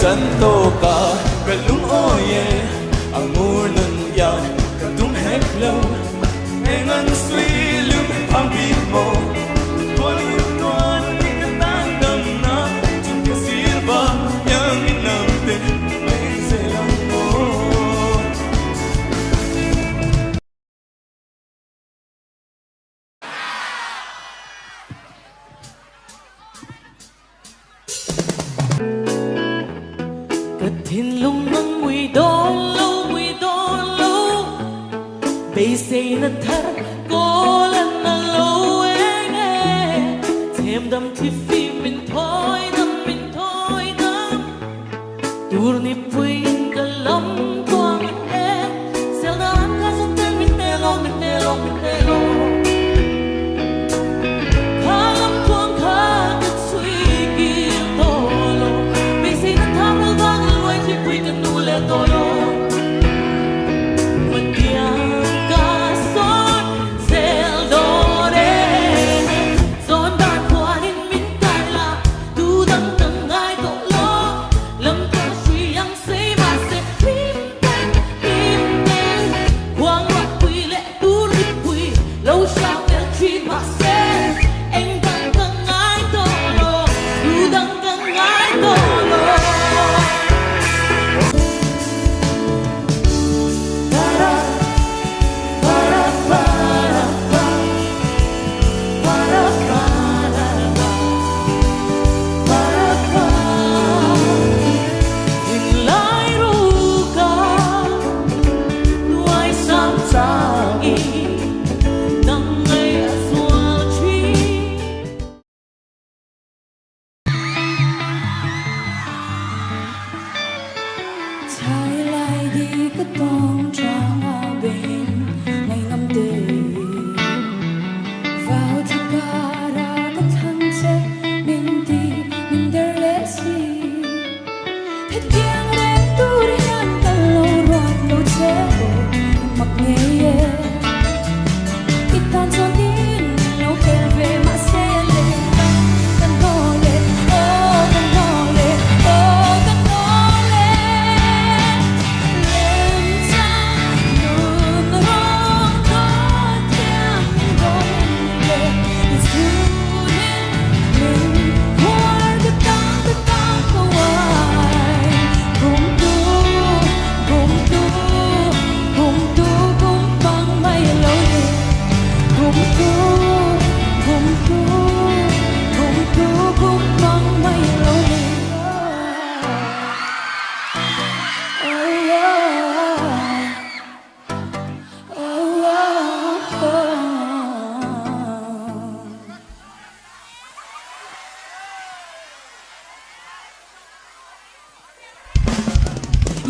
Ganto ka galung oye ang ulan ya kadung heklo engan swilum pambit mo tuan ikatandang na jumpa silba yang inamte may selang mo Thiên lung nâng mùi đôn lâu bây xây nâng thar cô lần nâng lâu anh thêm đâm thì phim mình thôi đâm dur ni puin cả lắm quang em sao đó anh có rất tên mình tê lô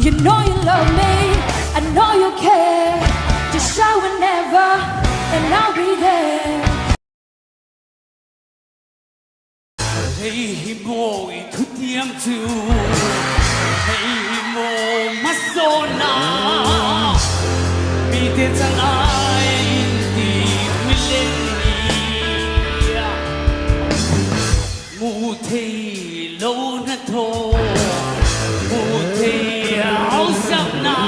You know you love me, I know you care. Just shout whenever, and I'll be there. Hey mo itutiam tu, hey mo masona, bite tangai di millennia, mute lo na to, mute au sabna,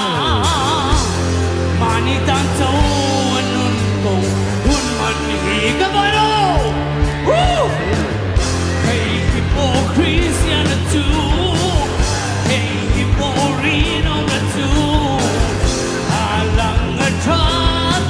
mani tanto anun ko, un man hi kabalo. Christian too, hey, Maureen on the too, alang a child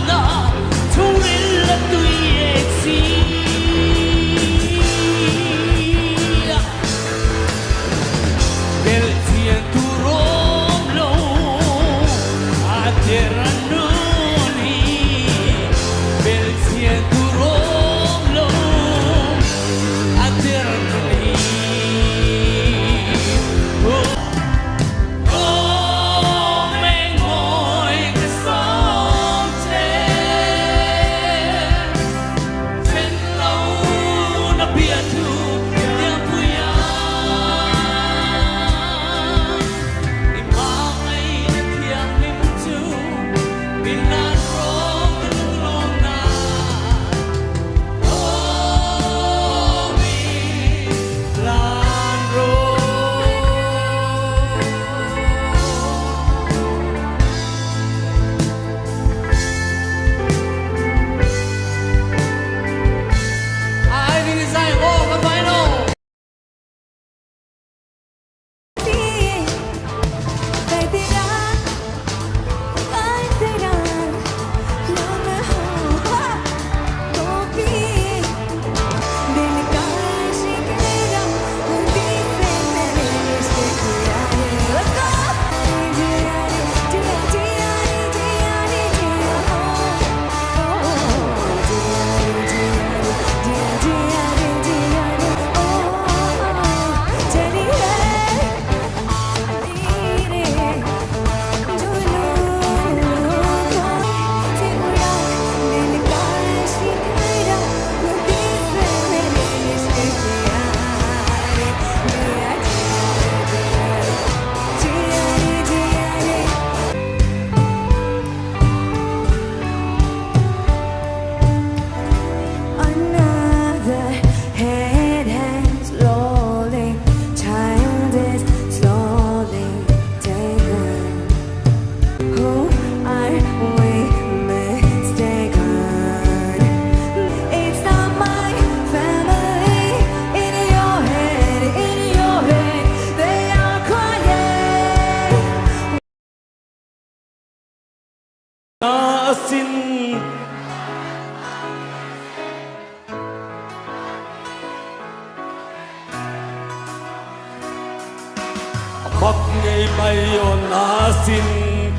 Mặc ngày bay yo na sin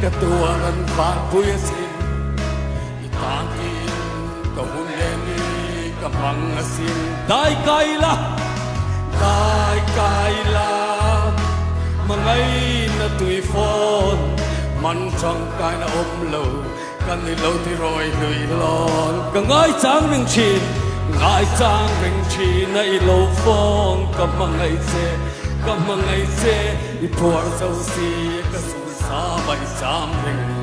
Ka tua ran phan pui sin Itang kin ka hun leni ka mang sin Dai kai la Mangai na tui phone Man trong kai na ôm lâu Kan ni lâu thì rồi lười lon Ka ngai chang ring chin Ngai chang ring chin Na i lâu phone Ka mangai se I puar sâu si Ka su sa bai cham ring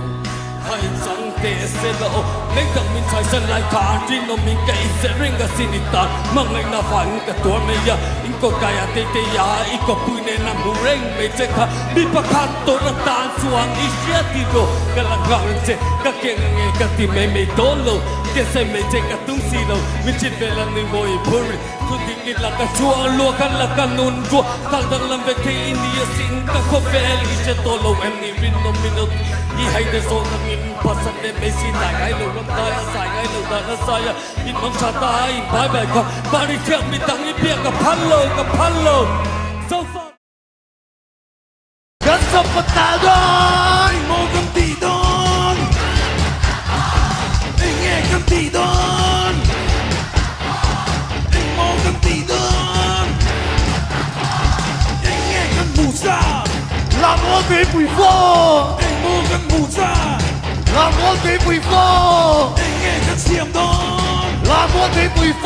Hai chẳng thể sẽ lộ Lấy thằng mình phải sân lại cả Riêng nó mình cây sẽ ring cả xin ít tàn Mà ngày nào phản cả tuổi mày ya Ính có cái à tê tê ya Ý có bùi nè nằm mù rênh mày chết khá Đi bà khát tổ răng tàn xuống Ý xế tì rô Cả là gạo rừng chết Cả kia ngà nghe cả tì mày tố lô Kia say mày chết cả tung xì đâu Mình chết về là người môi bùi Thu tình nghịch là cả chua lùa Cả là cả nôn rùa Thằng thằng làm về thế in đi xin Cả khô về lý chết tổ lô Em ni rin nô mình nô Ý hay để số thằng in Pasan de Messi tại cái lầu lâm tai sai cái lầu ta nó sai in mong cha ta in bye bye con bari thiệt mi tăng in biaกับพันโล so far กันสับปะตาดอนโมกันตีดอนไอ้แง่กันตีดอนไอ้โมกันตีดอนไอ้แง่กันบูซาลาโมเกปุยโฟไอ้โมกันบูซาลาโมเกปุยโฟไอ้แง่กันเสียมดอนลาโมเกปุยโฟ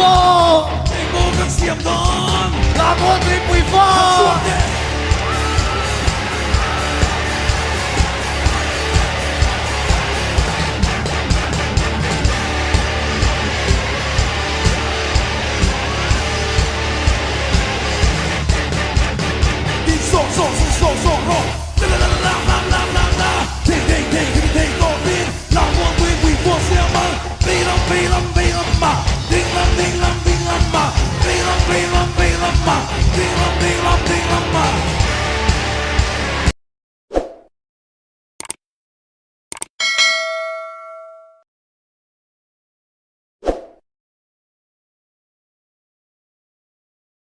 ไอ้โมกันเสียมดอนลาโมเกปุยโฟ